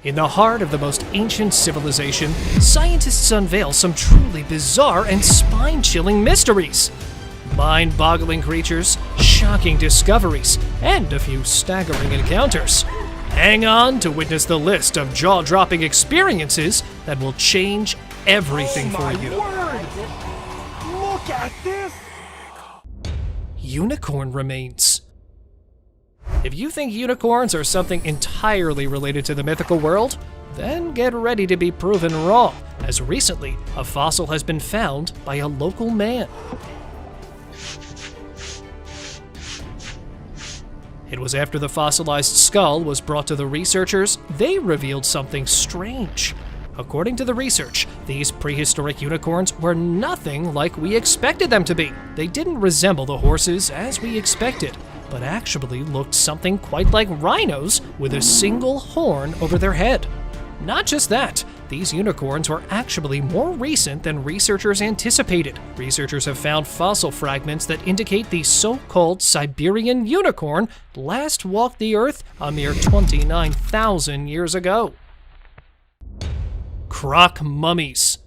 In the heart of the most ancient civilization, scientists unveil some truly bizarre and spine-chilling mysteries. Mind-boggling creatures, shocking discoveries, and a few staggering encounters. Hang on to witness the list of jaw-dropping experiences that will change everything for you. Word! Look at this! Unicorn remains. If you think unicorns are something entirely related to the mythical world, then get ready to be proven wrong, as recently a fossil has been found by a local man. It was after the fossilized skull was brought to the researchers, they revealed something strange. According to the research, these prehistoric unicorns were nothing like we expected them to be. They didn't resemble the horses as we expected, but actually looked something quite like rhinos with a single horn over their head. Not just that, these unicorns were actually more recent than researchers anticipated. Researchers have found fossil fragments that indicate the so-called Siberian unicorn last walked the Earth a mere 29,000 years ago. Croc mummies.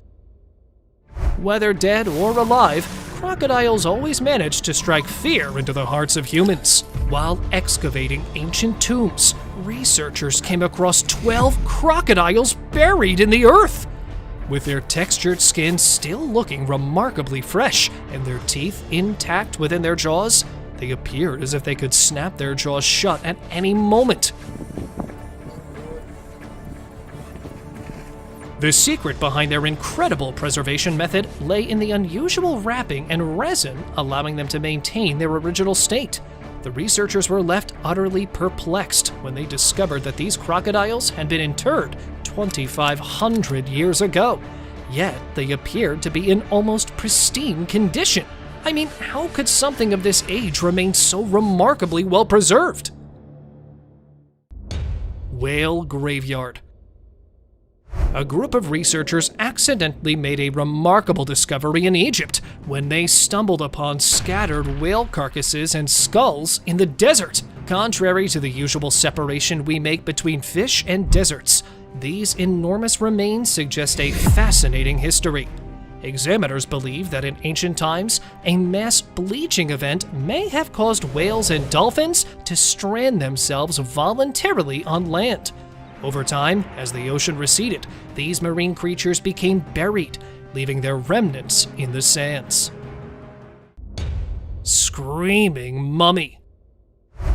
Whether dead or alive, crocodiles always manage to strike fear into the hearts of humans. While excavating ancient tombs, researchers came across 12 crocodiles buried in the earth. With their textured skin still looking remarkably fresh and their teeth intact within their jaws, they appeared as if they could snap their jaws shut at any moment. The secret behind their incredible preservation method lay in the unusual wrapping and resin allowing them to maintain their original state. The researchers were left utterly perplexed when they discovered that these crocodiles had been interred 2,500 years ago, yet they appeared to be in almost pristine condition. I mean, how could something of this age remain so remarkably well preserved? Whale graveyard. A group of researchers accidentally made a remarkable discovery in Egypt when they stumbled upon scattered whale carcasses and skulls in the desert. Contrary to the usual separation we make between fish and deserts, these enormous remains suggest a fascinating history. Examiners believe that in ancient times, a mass bleaching event may have caused whales and dolphins to strand themselves voluntarily on land. Over time, as the ocean receded, these marine creatures became buried, leaving their remnants in the sands. Screaming mummy.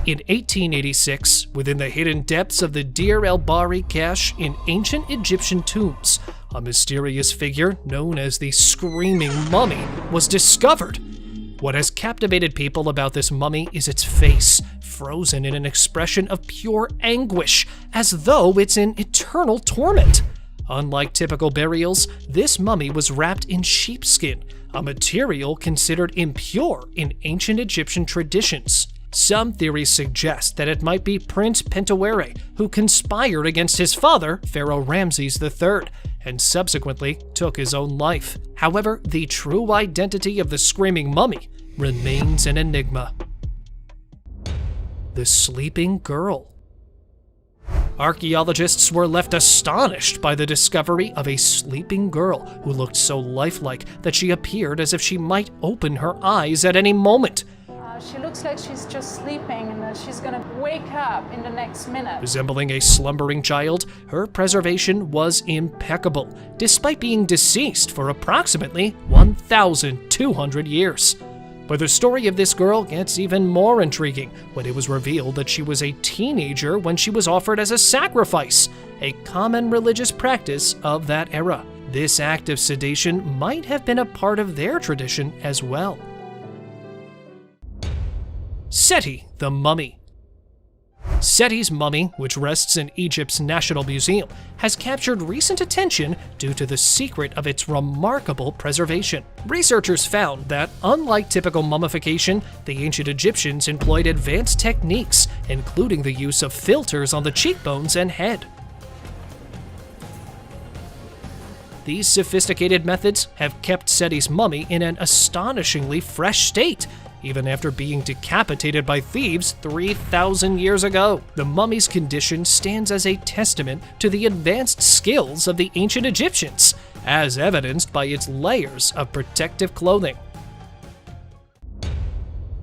In 1886, within the hidden depths of the Deir el-Bahri cache in ancient Egyptian tombs, a mysterious figure known as the Screaming Mummy was discovered. What has captivated people about this mummy is its face, frozen in an expression of pure anguish, as though it's in eternal torment. Unlike typical burials, this mummy was wrapped in sheepskin, a material considered impure in ancient Egyptian traditions. Some theories suggest that it might be Prince Pentaweret, who conspired against his father, Pharaoh Ramses III, and subsequently took his own life. However, the true identity of the Screaming Mummy remains an enigma. The Sleeping Girl. Archaeologists were left astonished by the discovery of a sleeping girl who looked so lifelike that she appeared as if she might open her eyes at any moment. She looks like she's just sleeping and that she's gonna wake up in the next minute. Resembling a slumbering child, her preservation was impeccable, despite being deceased for approximately 1,200 years. But the story of this girl gets even more intriguing when it was revealed that she was a teenager when she was offered as a sacrifice, a common religious practice of that era. This act of sedation might have been a part of their tradition as well. Seti the Mummy. Seti's mummy, which rests in Egypt's National Museum, has captured recent attention due to the secret of its remarkable preservation. Researchers found that, unlike typical mummification, the ancient Egyptians employed advanced techniques, including the use of filters on the cheekbones and head. These sophisticated methods have kept Seti's mummy in an astonishingly fresh state, even after being decapitated by thieves 3,000 years ago. The mummy's condition stands as a testament to the advanced skills of the ancient Egyptians, as evidenced by its layers of protective clothing.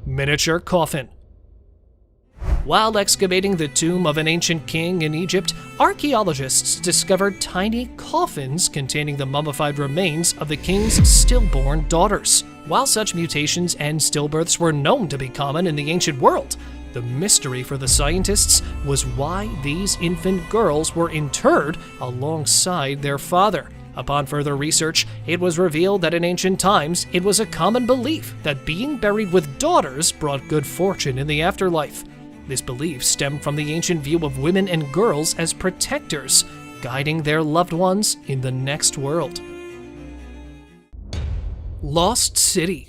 Miniature coffin. While excavating the tomb of an ancient king in Egypt, archaeologists discovered tiny coffins containing the mummified remains of the king's stillborn daughters. While such mutations and stillbirths were known to be common in the ancient world, the mystery for the scientists was why these infant girls were interred alongside their father. Upon further research, it was revealed that in ancient times, it was a common belief that being buried with daughters brought good fortune in the afterlife. This belief stemmed from the ancient view of women and girls as protectors, guiding their loved ones in the next world. Lost City.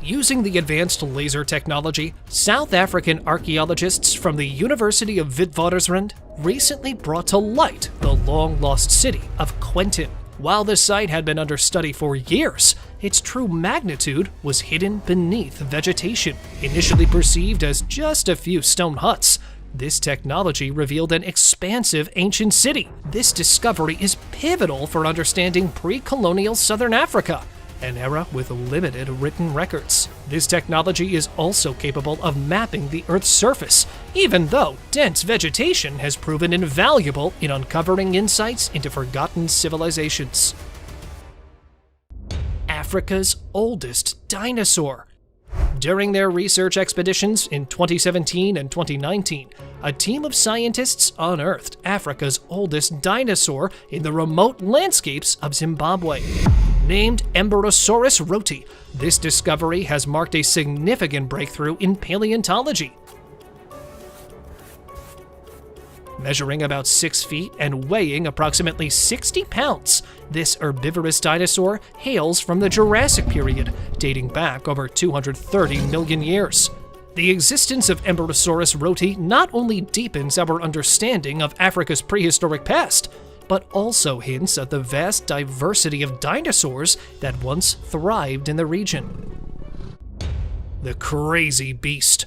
Using the advanced laser technology, South African archaeologists from the University of Witwatersrand recently brought to light the long-lost city of Quentin. While the site had been under study for years, its true magnitude was hidden beneath vegetation. Initially perceived as just a few stone huts, this technology revealed an expansive ancient city. This discovery is pivotal for understanding pre-colonial Southern Africa, an era with limited written records. This technology is also capable of mapping the Earth's surface, even though dense vegetation has proven invaluable in uncovering insights into forgotten civilizations. Africa's oldest dinosaur. During their research expeditions in 2017 and 2019, a team of scientists unearthed Africa's oldest dinosaur in the remote landscapes of Zimbabwe. Named Emberosaurus roti, this discovery has marked a significant breakthrough in paleontology. Measuring about 6 feet and weighing approximately 60 pounds, this herbivorous dinosaur hails from the Jurassic period, dating back over 230 million years. The existence of Emberosaurus roti not only deepens our understanding of Africa's prehistoric past, but also hints at the vast diversity of dinosaurs that once thrived in the region. The Crazy Beast.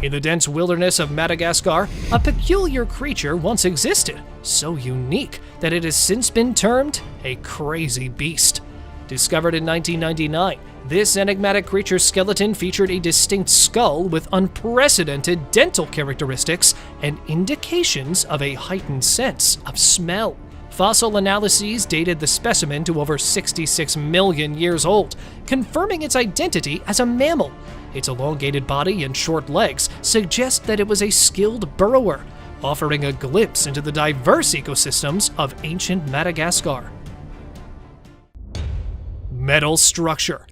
In the dense wilderness of Madagascar, a peculiar creature once existed, so unique that it has since been termed a crazy beast. Discovered in 1999, this enigmatic creature's skeleton featured a distinct skull with unprecedented dental characteristics and indications of a heightened sense of smell. Fossil analyses dated the specimen to over 66 million years old, confirming its identity as a mammal. Its elongated body and short legs suggest that it was a skilled burrower, offering a glimpse into the diverse ecosystems of ancient Madagascar. Metal structure.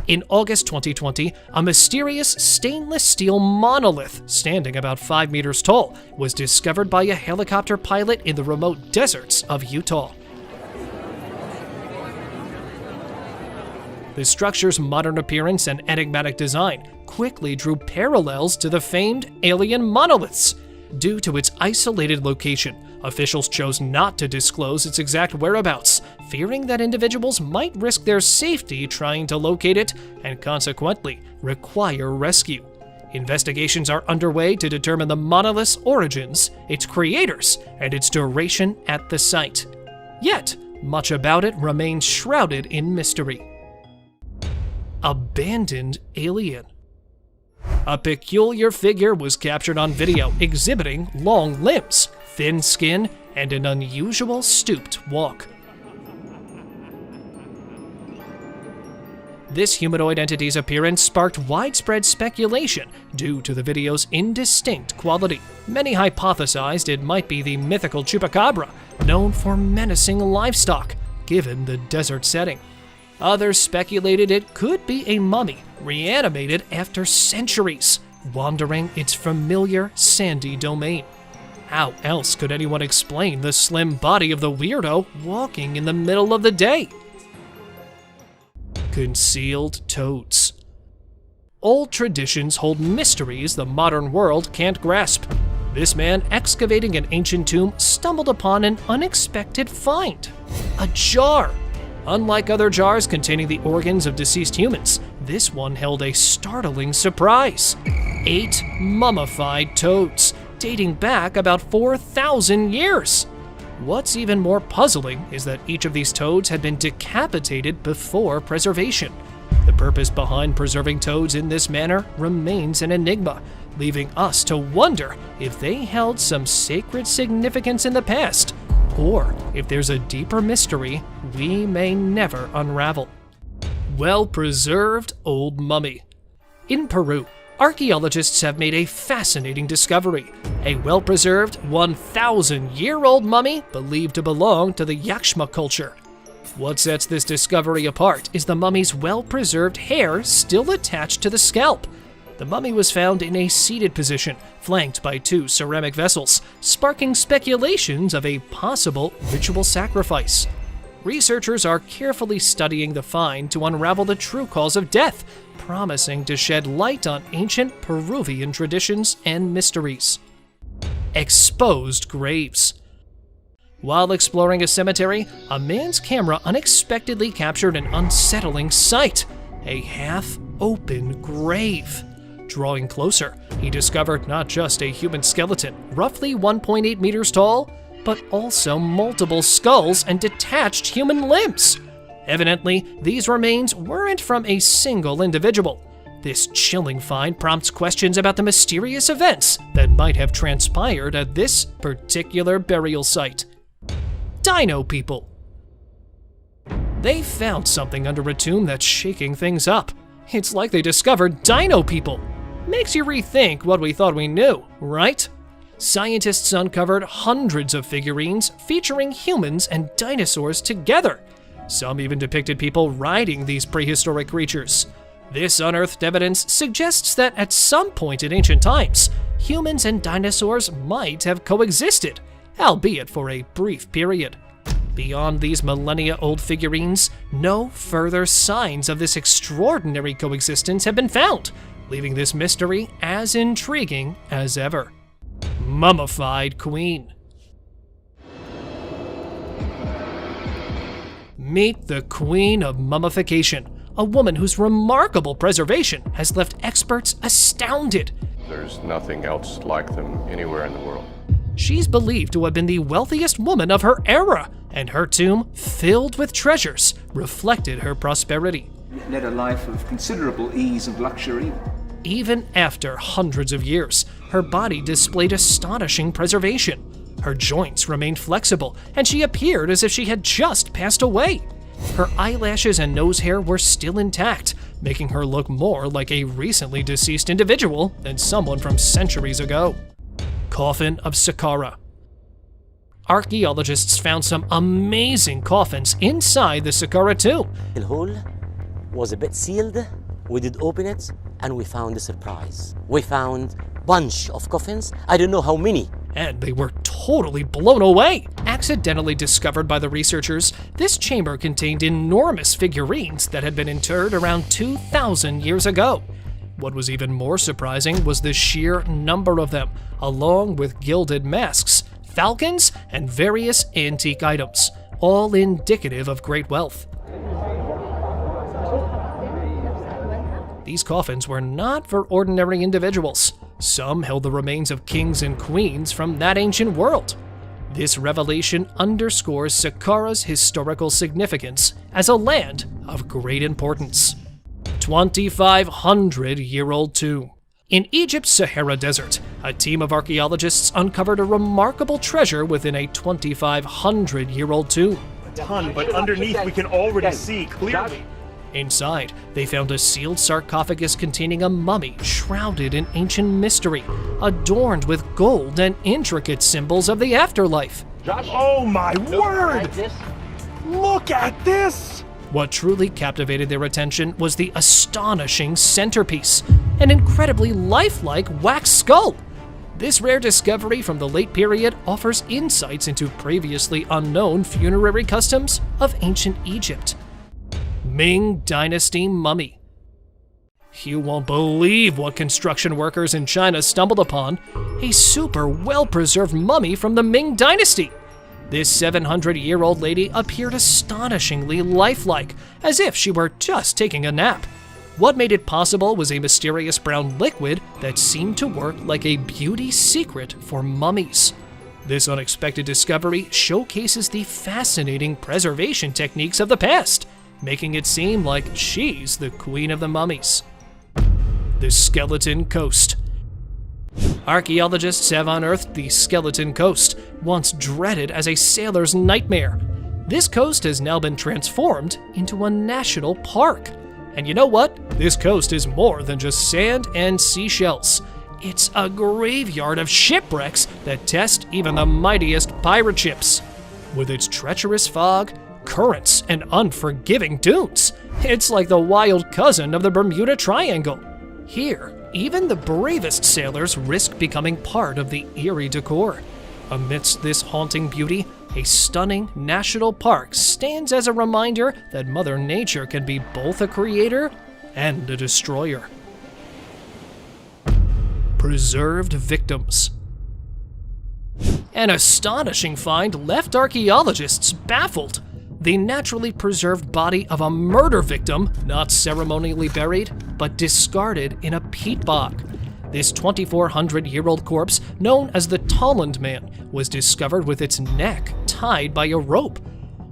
In August 2020, a mysterious stainless steel monolith, standing about 5 meters tall, was discovered by a helicopter pilot in the remote deserts of Utah. The structure's modern appearance and enigmatic design quickly drew parallels to the famed alien monoliths. Due to its isolated location, officials chose not to disclose its exact whereabouts, fearing that individuals might risk their safety trying to locate it and consequently require rescue. Investigations are underway to determine the monolith's origins, its creators, and its duration at the site. Yet, much about it remains shrouded in mystery. Abandoned alien. A peculiar figure was captured on video exhibiting long limbs, thin skin, and an unusual stooped walk. This humanoid entity's appearance sparked widespread speculation due to the video's indistinct quality. Many hypothesized it might be the mythical chupacabra, known for menacing livestock, given the desert setting. Others speculated it could be a mummy, reanimated after centuries, wandering its familiar sandy domain. How else could anyone explain the slim body of the weirdo walking in the middle of the day? Concealed toads. Old traditions hold mysteries the modern world can't grasp. This man excavating an ancient tomb stumbled upon an unexpected find: a jar. Unlike other jars containing the organs of deceased humans, this one held a startling surprise. 8 mummified toads, dating back about 4,000 years. What's even more puzzling is that each of these toads had been decapitated before preservation. The purpose behind preserving toads in this manner remains an enigma, leaving us to wonder if they held some sacred significance in the past, or if there's a deeper mystery we may never unravel. Well-preserved old mummy. In Peru, archaeologists have made a fascinating discovery: a well-preserved 1,000-year-old mummy believed to belong to the Yaxma culture. What sets this discovery apart is the mummy's well-preserved hair still attached to the scalp. The mummy was found in a seated position, flanked by 2 ceramic vessels, sparking speculations of a possible ritual sacrifice. Researchers are carefully studying the find to unravel the true cause of death, promising to shed light on ancient Peruvian traditions and mysteries. Exposed graves. While exploring a cemetery, a man's camera unexpectedly captured an unsettling sight: a half-open grave. Drawing closer, he discovered not just a human skeleton, roughly 1.8 meters tall, but also multiple skulls and detached human limbs. Evidently, these remains weren't from a single individual. This chilling find prompts questions about the mysterious events that might have transpired at this particular burial site. Dino people. They found something under a tomb that's shaking things up. It's like they discovered dino people. Makes you rethink what we thought we knew, right? Scientists uncovered hundreds of figurines featuring humans and dinosaurs together. Some even depicted people riding these prehistoric creatures. This unearthed evidence suggests that at some point in ancient times, humans and dinosaurs might have coexisted, albeit for a brief period. Beyond these millennia-old figurines, no further signs of this extraordinary coexistence have been found, leaving this mystery as intriguing as ever. Mummified Queen. Meet the Queen of Mummification, a woman whose remarkable preservation has left experts astounded. There's nothing else like them anywhere in the world. She's believed to have been the wealthiest woman of her era, and her tomb, filled with treasures, reflected her prosperity. Led a life of considerable ease and luxury. Even after hundreds of years, her body displayed astonishing preservation. Her joints remained flexible, and she appeared as if she had just passed away. Her eyelashes and nose hair were still intact, making her look more like a recently deceased individual than someone from centuries ago. Coffin of Saqqara. Archaeologists found some amazing coffins inside the Saqqara tomb. The hole was a bit sealed. We did open it, and we found a surprise. We found a bunch of coffins. I don't know how many. And they were totally blown away. Accidentally discovered by the researchers, this chamber contained enormous figurines that had been interred around 2,000 years ago. What was even more surprising was the sheer number of them, along with gilded masks, falcons, and various antique items, all indicative of great wealth. These coffins were not for ordinary individuals. Some held the remains of kings and queens from that ancient world. This revelation underscores Saqqara's historical significance as a land of great importance. 2,500-year-old tomb. In Egypt's Sahara Desert, a team of archaeologists uncovered a remarkable treasure within a 2,500-year-old tomb. But underneath we can already see clearly. Inside, they found a sealed sarcophagus containing a mummy shrouded in ancient mystery, adorned with gold and intricate symbols of the afterlife. Oh my word! Look at this! What truly captivated their attention was the astonishing centerpiece, an incredibly lifelike wax skull. This rare discovery from the late period offers insights into previously unknown funerary customs of ancient Egypt. Ming Dynasty Mummy. You won't believe what construction workers in China stumbled upon: a super well-preserved mummy from the Ming Dynasty. This 700-year-old lady appeared astonishingly lifelike, as if she were just taking a nap. What made it possible was a mysterious brown liquid that seemed to work like a beauty secret for mummies. This unexpected discovery showcases the fascinating preservation techniques of the past, making it seem like she's the queen of the mummies. The Skeleton Coast. Archaeologists have unearthed the Skeleton Coast, once dreaded as a sailor's nightmare. This coast has now been transformed into a national park. And you know what? This coast is more than just sand and seashells. It's a graveyard of shipwrecks that test even the mightiest pirate ships. With its treacherous fog, currents, and unforgiving dunes, it's like the wild cousin of the Bermuda Triangle. Here, even the bravest sailors risk becoming part of the eerie decor. Amidst this haunting beauty, a stunning national park stands as a reminder that Mother Nature can be both a creator and a destroyer. Preserved victims. An astonishing find left archaeologists baffled. The naturally preserved body of a murder victim, not ceremonially buried, but discarded in a peat bog. This 2,400-year-old corpse, known as the Tolland Man, was discovered with its neck tied by a rope.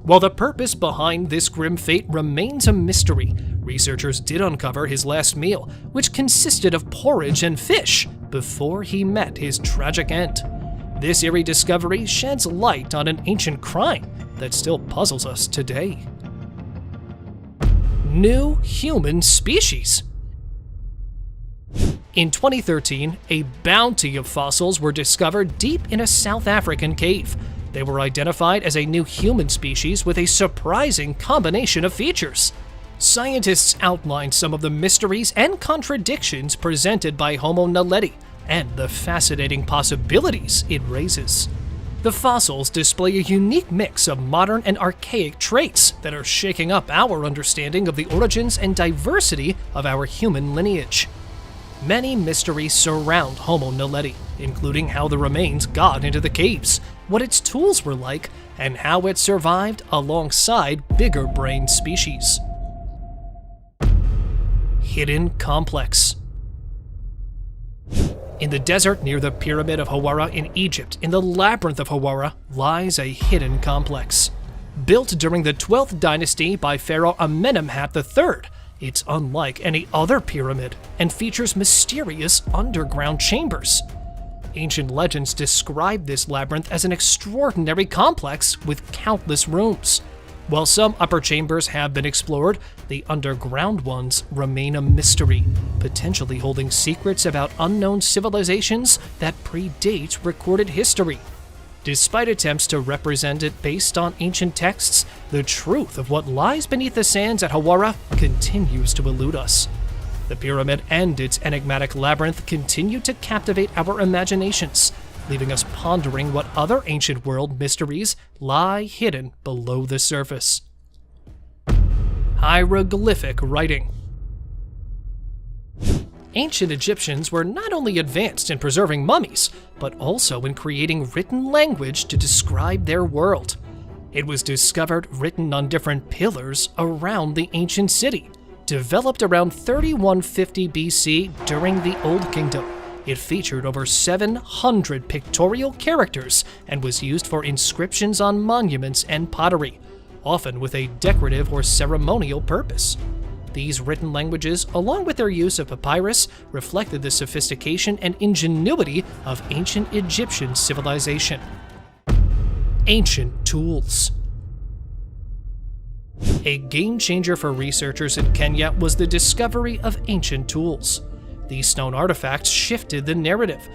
While the purpose behind this grim fate remains a mystery, researchers did uncover his last meal, which consisted of porridge and fish, before he met his tragic end. This eerie discovery sheds light on an ancient crime that still puzzles us today. New human species. In 2013, a bounty of fossils were discovered deep in a South African cave. They were identified as a new human species with a surprising combination of features. Scientists outlined some of the mysteries and contradictions presented by Homo naledi and the fascinating possibilities it raises. The fossils display a unique mix of modern and archaic traits that are shaking up our understanding of the origins and diversity of our human lineage. Many mysteries surround Homo naledi, including how the remains got into the caves, what its tools were like, and how it survived alongside bigger-brained species. Hidden Complex. In the desert near the Pyramid of Hawara in Egypt, in the Labyrinth of Hawara, lies a hidden complex. Built during the 12th dynasty by Pharaoh Amenemhat III, it's unlike any other pyramid and features mysterious underground chambers. Ancient legends describe this labyrinth as an extraordinary complex with countless rooms. While some upper chambers have been explored, the underground ones remain a mystery, potentially holding secrets about unknown civilizations that predate recorded history. Despite attempts to represent it based on ancient texts, the truth of what lies beneath the sands at Hawara continues to elude us. The pyramid and its enigmatic labyrinth continue to captivate our imaginations, leaving us pondering what other ancient world mysteries lie hidden below the surface. Hieroglyphic writing. Ancient Egyptians were not only advanced in preserving mummies, but also in creating written language to describe their world. It was discovered written on different pillars around the ancient city, developed around 3150 BC during the Old Kingdom. It featured over 700 pictorial characters and was used for inscriptions on monuments and pottery, often with a decorative or ceremonial purpose. These written languages, along with their use of papyrus, reflected the sophistication and ingenuity of ancient Egyptian civilization. Ancient tools. A game changer for researchers in Kenya was the discovery of ancient tools. These stone artifacts shifted the narrative.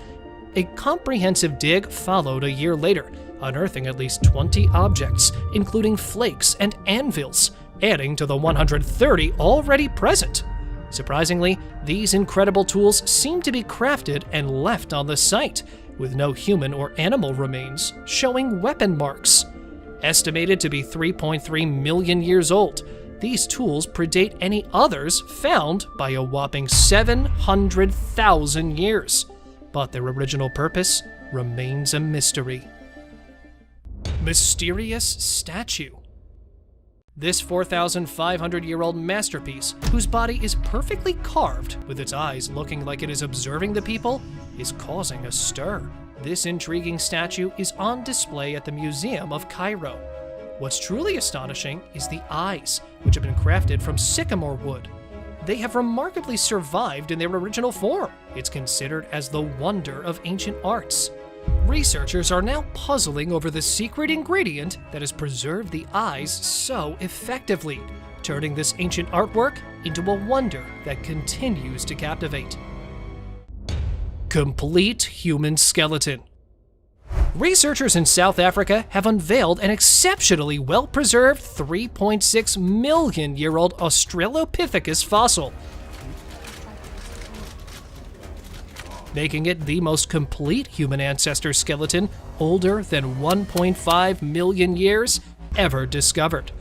A comprehensive dig followed a year later, unearthing at least 20 objects, including flakes and anvils, adding to the 130 already present. Surprisingly, these incredible tools seem to be crafted and left on the site, with no human or animal remains showing weapon marks. Estimated to be 3.3 million years old, these tools predate any others found by a whopping 700,000 years, but their original purpose remains a mystery. Mysterious statue. This 4,500-year-old masterpiece, whose body is perfectly carved, with its eyes looking like it is observing the people, is causing a stir. This intriguing statue is on display at the Museum of Cairo. What's truly astonishing is the eyes, which have been crafted from sycamore wood. They have remarkably survived in their original form. It's considered as the wonder of ancient arts. Researchers are now puzzling over the secret ingredient that has preserved the eyes so effectively, turning this ancient artwork into a wonder that continues to captivate. Complete human skeleton. Researchers in South Africa have unveiled an exceptionally well-preserved 3.6 million-year-old Australopithecus fossil, making it the most complete human ancestor skeleton older than 1.5 million years ever discovered.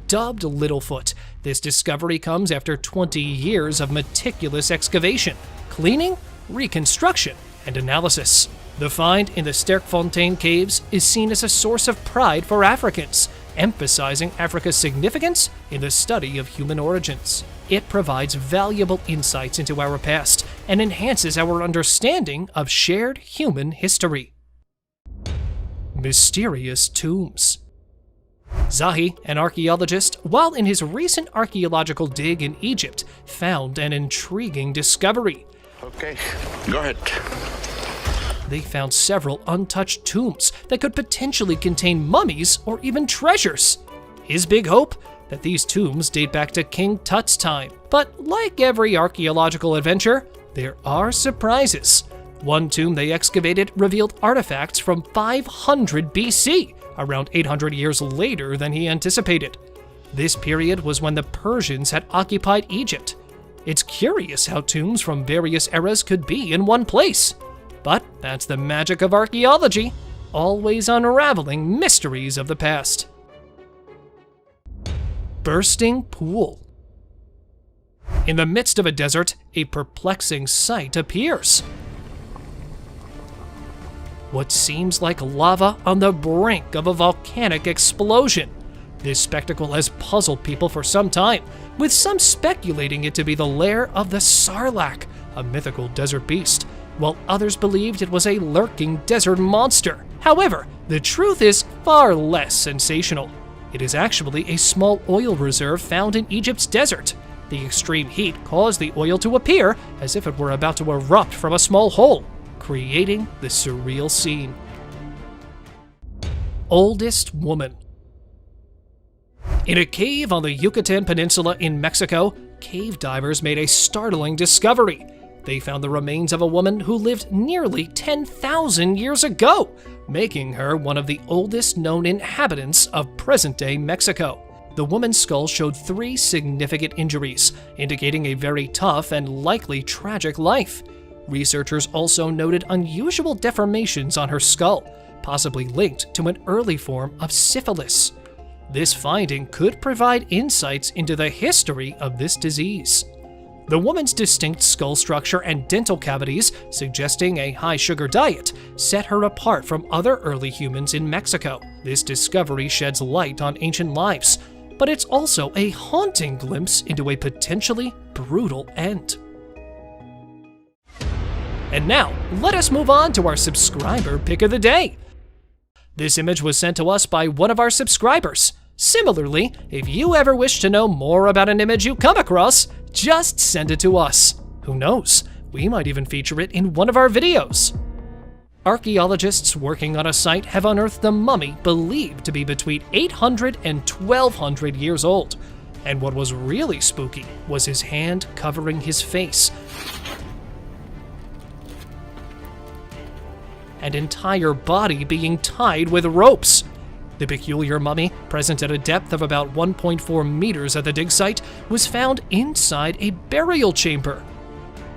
Dubbed Littlefoot, this discovery comes after 20 years of meticulous excavation, cleaning, reconstruction, and analysis. The find in the Sterkfontein Caves is seen as a source of pride for Africans, emphasizing Africa's significance in the study of human origins. It provides valuable insights into our past and enhances our understanding of shared human history. Mysterious tombs. Zahi, an archaeologist, while in his recent archaeological dig in Egypt, found an intriguing discovery. Okay, go ahead. They found several untouched tombs that could potentially contain mummies or even treasures. His big hope? That these tombs date back to King Tut's time. But like every archaeological adventure, there are surprises. One tomb they excavated revealed artifacts from 500 BC, around 800 years later than he anticipated. This period was when the Persians had occupied Egypt. It's curious how tombs from various eras could be in one place. But that's the magic of archaeology, always unraveling mysteries of the past. Bursting pool. In the midst of a desert, a perplexing sight appears. What seems like lava on the brink of a volcanic explosion. This spectacle has puzzled people for some time, with some speculating it to be the lair of the Sarlacc, a mythical desert beast, while others believed it was a lurking desert monster. However, the truth is far less sensational. It is actually a small oil reserve found in Egypt's desert. The extreme heat caused the oil to appear as if it were about to erupt from a small hole, creating the surreal scene. Oldest woman. In a cave on the Yucatan Peninsula in Mexico, cave divers made a startling discovery. They found the remains of a woman who lived nearly 10,000 years ago, making her one of the oldest known inhabitants of present-day Mexico. The woman's skull showed 3 significant injuries, indicating a very tough and likely tragic life. Researchers also noted unusual deformations on her skull, possibly linked to an early form of syphilis. This finding could provide insights into the history of this disease. The woman's distinct skull structure and dental cavities, suggesting a high-sugar diet, set her apart from other early humans in Mexico. This discovery sheds light on ancient lives, but it's also a haunting glimpse into a potentially brutal end. And now, let us move on to our subscriber pick of the day. This image was sent to us by one of our subscribers. Similarly, if you ever wish to know more about an image you come across, just send it to us. Who knows, we might even feature it in one of our videos. Archaeologists working on a site have unearthed a mummy believed to be between 800 and 1200 years old. And what was really spooky was his hand covering his face. And entire body being tied with ropes. The peculiar mummy, present at a depth of about 1.4 meters at the dig site, was found inside a burial chamber.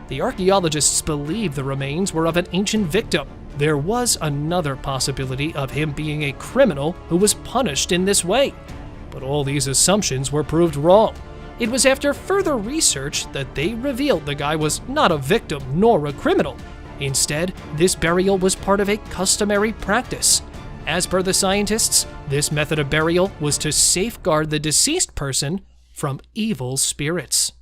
The archaeologists believe the remains were of an ancient victim. There was another possibility of him being a criminal who was punished in this way. But all these assumptions were proved wrong. It was after further research that they revealed the guy was not a victim nor a criminal. Instead, this burial was part of a customary practice. As per the scientists, this method of burial was to safeguard the deceased person from evil spirits.